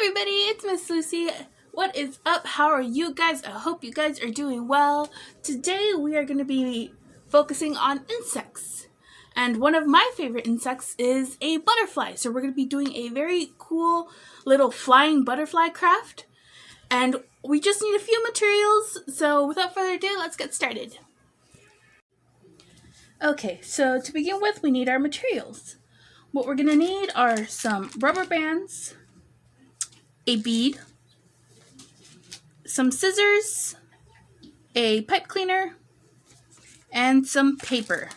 everybody, it's Ms.Lucy. What is up? How are you guys? I hope you guys are doing well. Today we are going to be focusing on insects. And one of my favorite insects is a butterfly. So we're going to be doing a very cool little flying butterfly craft. And we just need a few materials. So without further ado, let's get started. Okay, so to begin with, we need our materials. What we're going to need are some rubber bands, a bead, some scissors, a pipe cleaner, and some paper.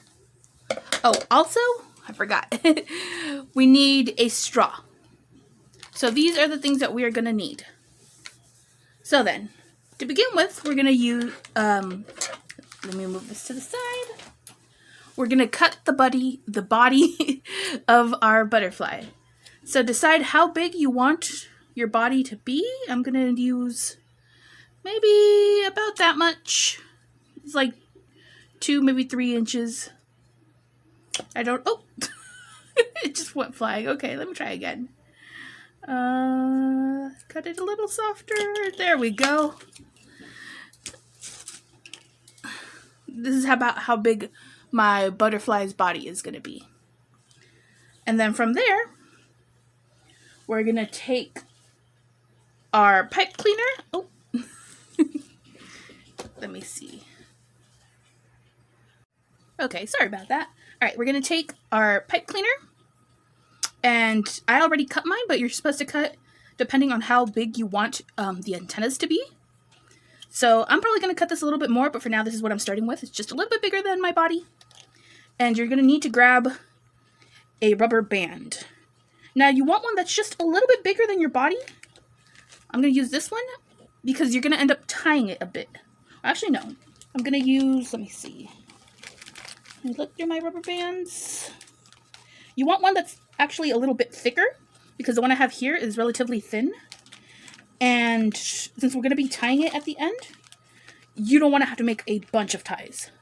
Oh, also, I forgot, we need a straw. So these are the things that we are going to need. So then, to begin with, we're going to use, let me move this to the side. We're going to cut the body of our butterfly. So decide how big you want your body to be. I'm going to use maybe about that much. It's like 2, maybe 3 inches. Oh, it just went flying. Okay, let me try again. Cut it a little softer. There we go. This is about how big my butterfly's body is going to be. And then from there, we're going to take our pipe cleaner. Oh, let me see. Okay, sorry about that. All right, we're going to take our pipe cleaner. And I already cut mine, but you're supposed to cut depending on how big you want the antennas to be. So I'm probably going to cut this a little bit more, but for now, this is what I'm starting with. It's just a little bit bigger than my body. And you're going to need to grab a rubber band. Now, you want one that's just a little bit bigger than your body. I'm going to use this one because you're going to end up tying it a bit. Actually, no. I'm going to use, let me see. Let me look through my rubber bands. You want one that's actually a little bit thicker because the one I have here is relatively thin. And since we're going to be tying it at the end, you don't want to have to make a bunch of ties.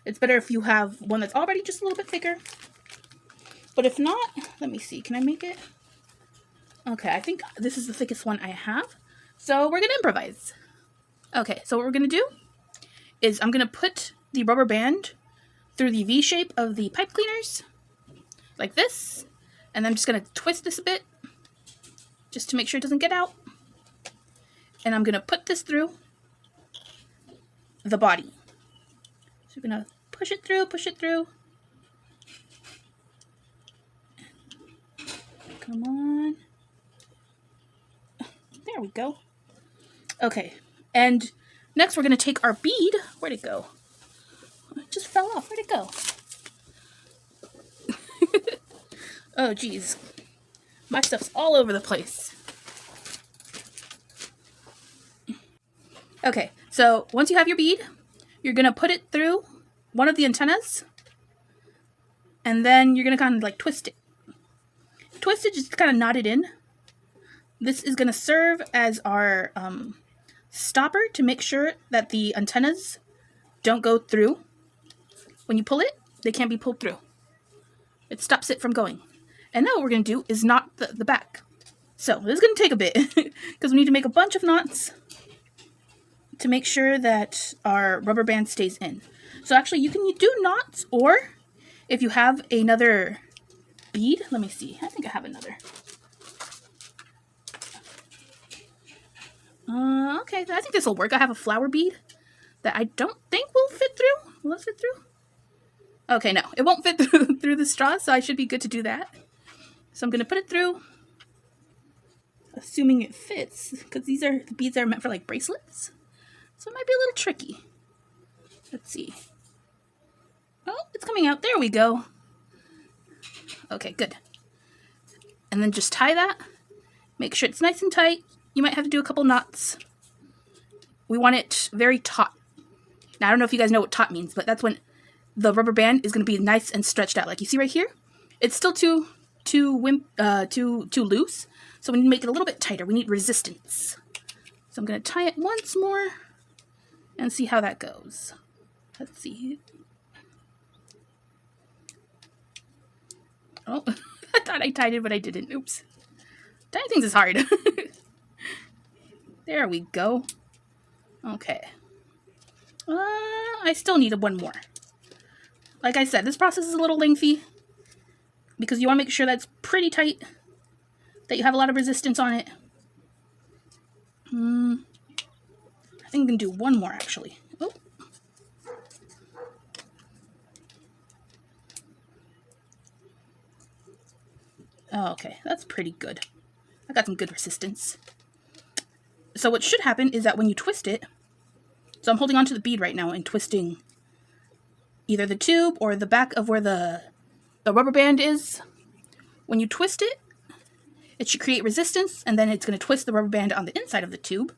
It's better if you have one that's already just a little bit thicker. But if not, let me see. Can I make it? Okay, I think this is the thickest one I have. So we're going to improvise. Okay, so what we're going to do is I'm going to put the rubber band through the V shape of the pipe cleaners, like this. And I'm just going to twist this a bit, just to make sure it doesn't get out. And I'm going to put this through the body. So we're going to push it through. Come on. There we go. Okay, and next we're going to take our bead. Where'd it go? It just fell off. Where'd it go? Oh, geez. My stuff's all over the place. Okay, so once you have your bead, you're going to put it through one of the antennas, and then you're going to kind of like twist it. Twist it, just kind of knot it in. This is going to serve as our stopper to make sure that the antennas don't go through. When you pull it, they can't be pulled through. It stops it from going. And now what we're going to do is knot the back. So this is going to take a bit because we need to make a bunch of knots to make sure that our rubber band stays in. So actually you can do knots, or if you have another bead, let me see. I think I have another. Okay, I think this will work. I have a flower bead that I don't think will fit through. Will it fit through? Okay, no, it won't fit through the straw, so I should be good to do that. So I'm going to put it through, assuming it fits, because these are the beads that are meant for like bracelets. So it might be a little tricky. Let's see. Oh, it's coming out. There we go. Okay, good. And then just tie that. Make sure it's nice and tight. You might have to do a couple knots. We want it very taut. Now, I don't know if you guys know what taut means, but that's when the rubber band is going to be nice and stretched out. Like you see right here, it's still too loose. So we need to make it a little bit tighter. We need resistance. So I'm going to tie it once more and see how that goes. Let's see. Oh, I thought I tied it, but I didn't. Oops. Tiny things is hard. There we go. Okay. I still need one more. Like I said, this process is a little lengthy because you want to make sure that's pretty tight, that you have a lot of resistance on it. I think I'm going to do one more, actually. Oh. Oh, okay, that's pretty good. I got some good resistance. So what should happen is that when you twist it, so I'm holding onto the bead right now and twisting either the tube or the back of where the rubber band is. When you twist it, it should create resistance, and then it's going to twist the rubber band on the inside of the tube.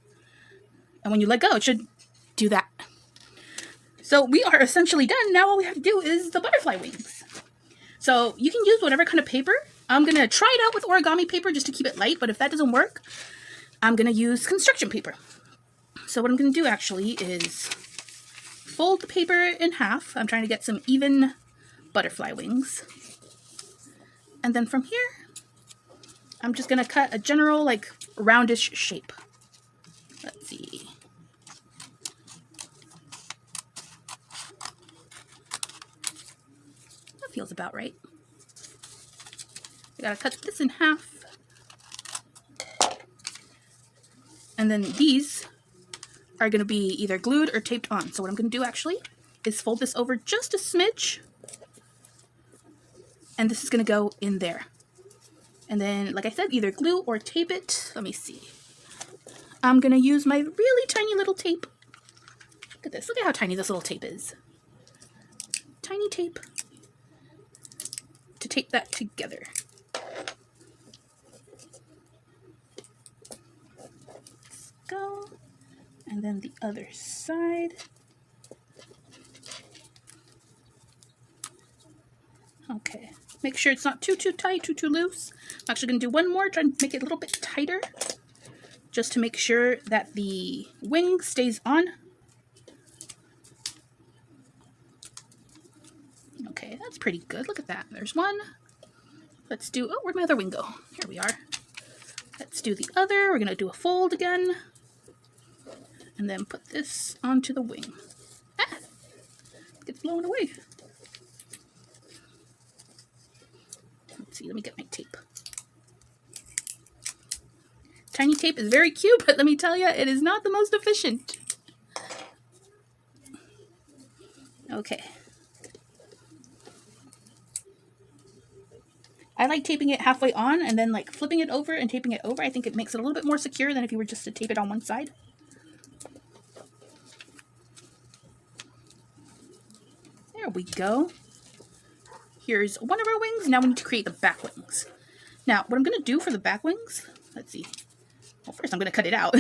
And when you let go, it should do that. So we are essentially done. Now all we have to do is the butterfly wings. So you can use whatever kind of paper. I'm going to try it out with origami paper just to keep it light, but if that doesn't work, I'm going to use construction paper. So what I'm going to do actually is fold the paper in half. I'm trying to get some even butterfly wings. And then from here, I'm just going to cut a general, like, roundish shape. Let's see. That feels about right. I gotta cut this in half. And then these are gonna be either glued or taped on. So what I'm gonna do actually is fold this over just a smidge. And this is gonna go in there. And then, like I said, either glue or tape it. Let me see. I'm gonna use my really tiny little tape. Look at this, look at how tiny this little tape is. Tiny tape to tape that together. Let's go. And then the other side. Okay, make sure it's not too tight, too loose. I'm actually gonna do one more, try and make it a little bit tighter, just to make sure that the wing stays on. Okay, that's pretty good. Look at that. There's one. Let's do, oh, where'd my other wing go? Here we are. Let's do the other. We're gonna do a fold again. And then put this onto the wing. Ah! It gets blown away. Let's see, let me get my tape. Tiny tape is very cute, but let me tell you, it is not the most efficient. Okay. I like taping it halfway on and then like flipping it over and taping it over. I think it makes it a little bit more secure than if you were just to tape it on one side. There we go. Here's one of our wings. Now we need to create the back wings. Now, what I'm going to do for the back wings, let's see. Well, first I'm going to cut it out.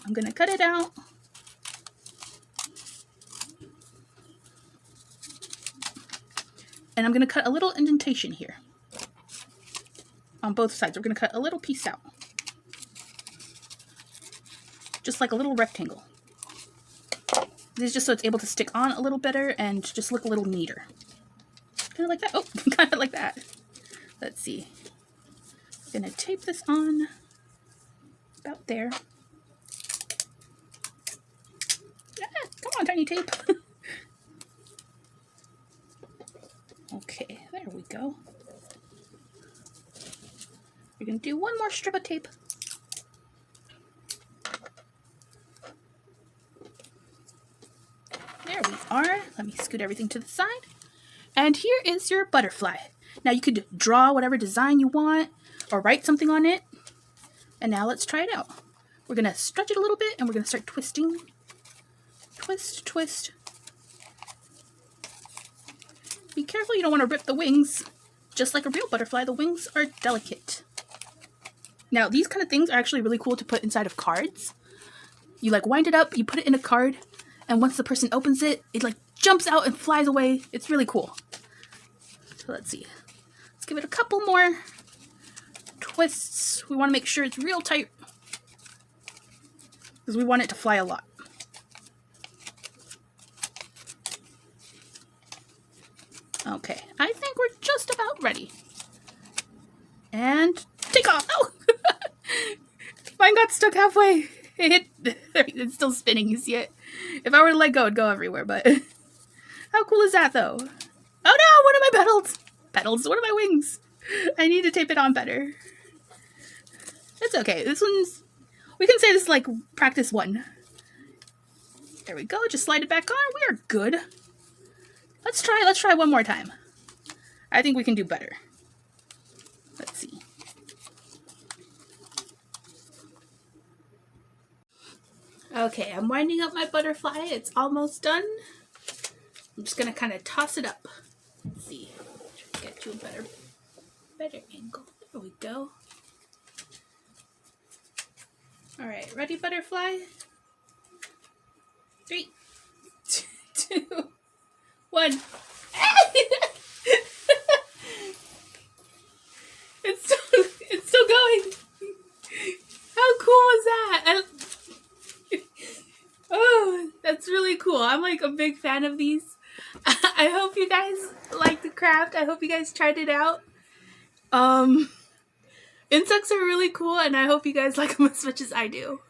I'm going to cut it out. And I'm going to cut a little indentation here. On both sides, we're going to cut a little piece out. Just like a little rectangle. This is just so it's able to stick on a little better and just look a little neater. Kind of like that. Oh, kind of like that. Let's see. I'm going to tape this on about there. Ah, come on, tiny tape. Okay, there we go. We're going to do one more strip of tape. There we are. Let me scoot everything to the side. And here is your butterfly. Now you could draw whatever design you want or write something on it. And now let's try it out. We're going to stretch it a little bit and we're going to start twisting. Twist, twist. Be careful, you don't want to rip the wings. Just like a real butterfly, the wings are delicate. Now, these kind of things are actually really cool to put inside of cards. You like wind it up, you put it in a card, and once the person opens it, it like jumps out and flies away. It's really cool. So let's see. Let's give it a couple more twists. We want to make sure it's real tight because we want it to fly a lot. Okay, I think we're just about ready. And take off. Oh! Mine got stuck halfway. It hit, it's still spinning, you see it? If I were to let go, it'd go everywhere, but how cool is that, though? Oh no, one of my petals! Petals, one of my wings. I need to tape it on better. It's okay, this one's, we can say this is like practice 1. There we go, just slide it back on, we are good. Let's try one more time. I think we can do better. Let's see. Okay, I'm winding up my butterfly. It's almost done. I'm just gonna kind of toss it up. Let's see. Try to get you a better angle. There we go. All right, ready, butterfly? 3, 2, 1. It's still going. How cool is that? Oh, that's really cool. I'm like a big fan of these. I hope you guys like the craft. I hope you guys tried it out. Insects are really cool, and I hope you guys like them as much as I do.